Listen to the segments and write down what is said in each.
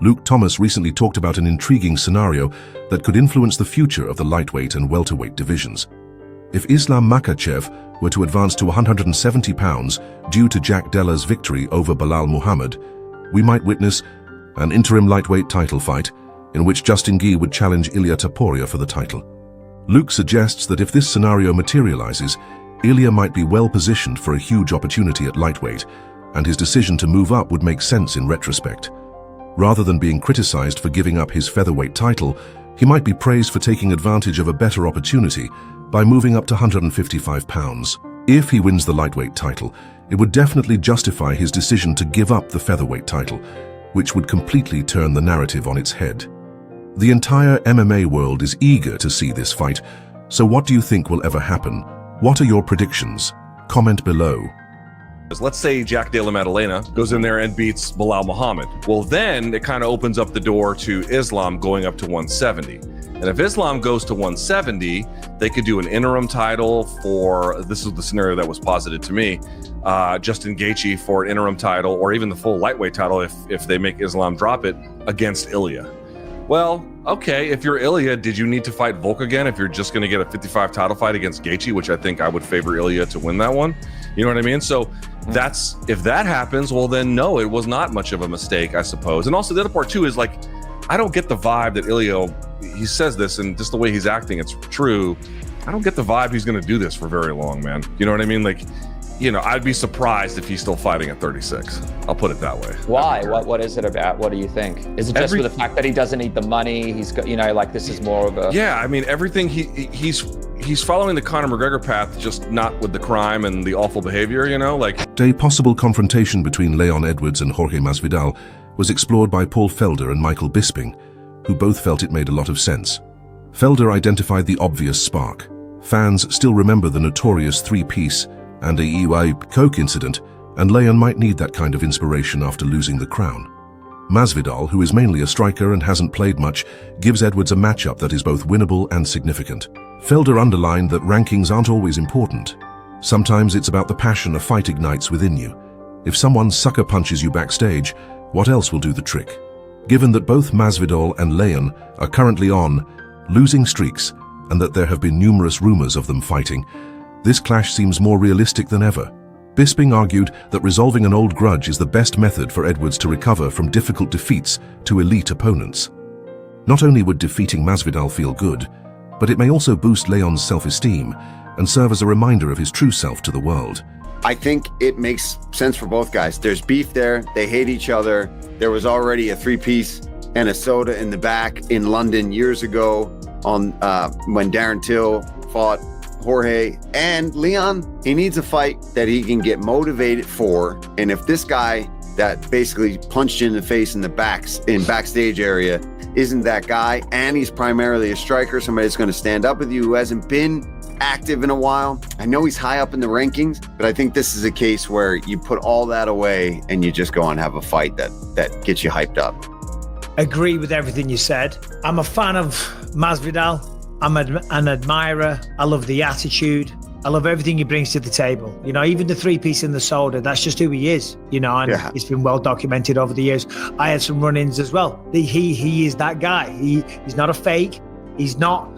Luke Thomas recently talked about an intriguing scenario that could influence the future of the lightweight and welterweight divisions. If Islam Makhachev were to advance to 170 pounds due to Jack Della's victory over Belal Muhammad, we might witness an interim lightweight title fight in which Justin Gaethje would challenge Ilia Topuria for the title. Luke suggests that if this scenario materializes, Ilia might be well positioned for a huge opportunity at lightweight, and his decision to move up would make sense in retrospect. Rather than being criticized for giving up his featherweight title, he might be praised for taking advantage of a better opportunity by moving up to 155 pounds. If he wins the lightweight title, it would definitely justify his decision to give up the featherweight title, which would completely turn the narrative on its head. The entire MMA world is eager to see this fight, so what do you think will ever happen? What are your predictions? Comment below. Let's say Jack Della Maddalena goes in there and beats Belal Muhammad. Well, then it kind of opens up the door to Islam going up to 170. And if Islam goes to 170, they could do an interim title for, this is the scenario that was posited to me, Justin Gaethje for an interim title, or even the full lightweight title if they make Islam drop it, against Ilia. Well, okay, if you're Ilia, did you need to fight Volk again if you're just going to get a 55 title fight against Gaethje, which I think I would favor Ilia to win that one? You know what I mean? So that's, if that happens, well then no, it was not much of a mistake, I suppose. And also the other part too is like, I don't get the vibe that Ilia, he says this and just the way he's acting, it's true. I don't get the vibe he's going to do this for very long, man. You know what I mean? Like, you know, I'd be surprised if he's still fighting at 36. I'll put it that way. Why? What is it about? What do you think? Is it just for the fact that he doesn't need the money? He's got, you know, like this is more of a... Yeah, I mean, everything he's following the Conor McGregor path, just not with the crime and the awful behavior, you know, like... A possible confrontation between Leon Edwards and Jorge Masvidal was explored by Paul Felder and Michael Bisping, who both felt it made a lot of sense. Felder identified the obvious spark. Fans still remember the notorious three-piece and a EY Coke incident, and Leon might need that kind of inspiration after losing the crown. Masvidal, who is mainly a striker and hasn't played much, gives Edwards a matchup that is both winnable and significant. Felder underlined that rankings aren't always important. Sometimes it's about the passion a fight ignites within you. If someone sucker punches you backstage, what else will do the trick? Given that both Masvidal and Leon are currently on losing streaks, and that there have been numerous rumors of them fighting, this clash seems more realistic than ever. Bisping argued that resolving an old grudge is the best method for Edwards to recover from difficult defeats to elite opponents. Not only would defeating Masvidal feel good, but it may also boost Leon's self-esteem and serve as a reminder of his true self to the world. I think it makes sense for both guys. There's beef there, they hate each other. There was already a three-piece and a soda in the back in London years ago on when Darren Till fought Jorge. And Leon, he needs a fight that he can get motivated for. And if this guy that basically punched you in the face in the backstage area isn't that guy, and he's primarily a striker, somebody that's going to stand up with you who hasn't been active in a while. I know he's high up in the rankings, but I think this is a case where you put all that away and you just go and have a fight that gets you hyped up. Agree with everything you said. I'm a fan of Masvidal. I'm an admirer. I love the attitude. I love everything he brings to the table. You know, even the three-piece in the soda, that's just who he is, you know, and It's been well documented over the years. I had some run-ins as well. He is that guy. He's not a fake. He's not,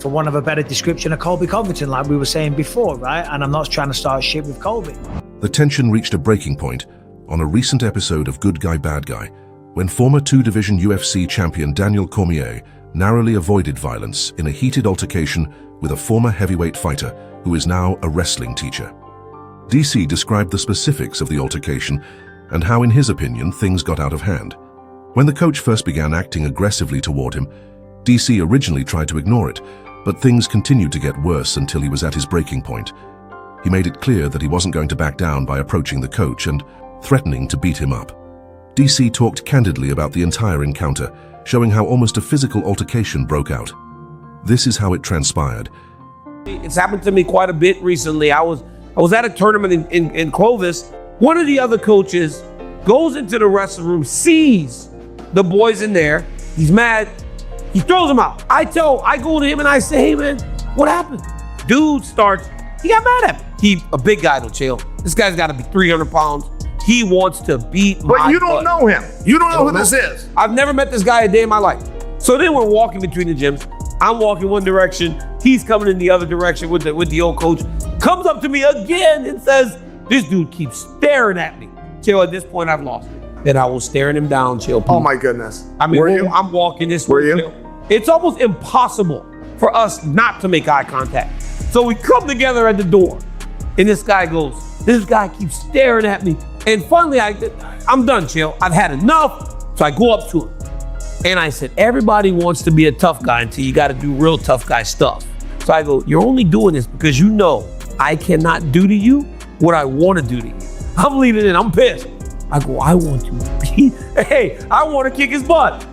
for want of a better description, a Colby Covington, like we were saying before, right? And I'm not trying to start shit with Colby. The tension reached a breaking point on a recent episode of Good Guy, Bad Guy, when former two-division UFC champion Daniel Cormier narrowly avoided violence in a heated altercation with a former heavyweight fighter who is now a wrestling teacher. DC described the specifics of the altercation and how, in his opinion, things got out of hand. When the coach first began acting aggressively toward him, DC originally tried to ignore it, but things continued to get worse until he was at his breaking point. He made it clear that he wasn't going to back down by approaching the coach and threatening to beat him up. DC talked candidly about the entire encounter, showing how almost a physical altercation broke out. This is how it transpired. It's happened to me quite a bit recently. I was at a tournament in Clovis. One of the other coaches goes into the wrestling room, sees the boys in there. He's mad. He throws them out. I go to him and I say, hey man, what happened? Dude starts, he got mad at me. A big guy, don't chill. This guy's gotta be 300 pounds. He wants to beat But my you don't butt. know him. You don't know who this is. I've never met this guy a day in my life. So then we're walking between the gyms. I'm walking one direction. He's coming in the other direction with the old coach. Comes up to me again and says, "This dude keeps staring at me." Chill, at this point, I've lost it. Then I was staring him down, Chill. Oh my goodness. I mean, were you? I'm walking this Were way. you? Chill. It's almost impossible for us not to make eye contact. So we come together at the door. And this guy goes, "This guy keeps staring at me." And finally, I'm done, Chill. I've had enough. So I go up to him. And I said, "Everybody wants to be a tough guy until you got to do real tough guy stuff." So I go, "You're only doing this because you know I cannot do to you what I want to do to you." I'm leaving in. I'm pissed. I go, "I want to beat. Hey, I want to kick his butt."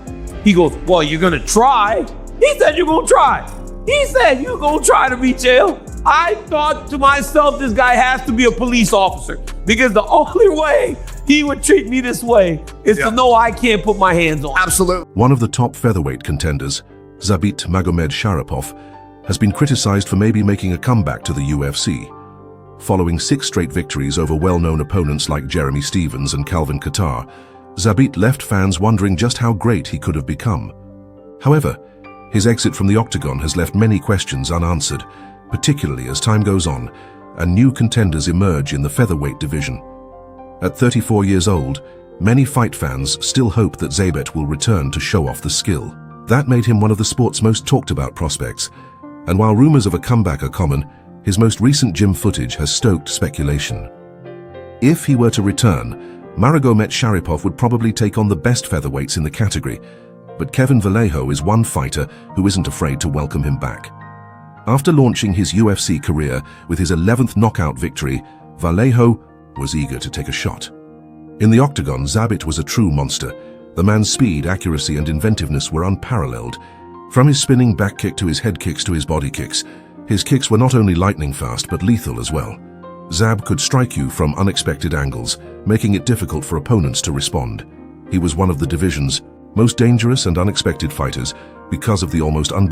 He goes, "Well, you're going to try." He said, "You're going to try." He said, "You're going to try to beat Chael." I thought to myself, this guy has to be a police officer because the only way he would treat me this way is to know I can't put my hands on him. Absolutely. One of the top featherweight contenders, Zabit Magomedsharipov, has been criticized for maybe making a comeback to the UFC. Following 6 straight victories over well-known opponents like Jeremy Stevens and Calvin Kattar, Zabit left fans wondering just how great he could have become. However, his exit from the octagon has left many questions unanswered, particularly as time goes on and new contenders emerge in the featherweight division. At 34 years old, many fight fans still hope that Zabit will return to show off the skill. That made him one of the sport's most talked about prospects, and while rumors of a comeback are common, his most recent gym footage has stoked speculation. If he were to return, Magomedsharipov would probably take on the best featherweights in the category, but Kevin Vallejo is one fighter who isn't afraid to welcome him back. After launching his UFC career with his 11th knockout victory, Vallejo was eager to take a shot. In the octagon, Zabit was a true monster. The man's speed, accuracy, and inventiveness were unparalleled. From his spinning back kick to his head kicks to his body kicks, his kicks were not only lightning fast but lethal as well. Zab could strike you from unexpected angles, making it difficult for opponents to respond. He was one of the division's most dangerous and unexpected fighters because of the almost unbelievable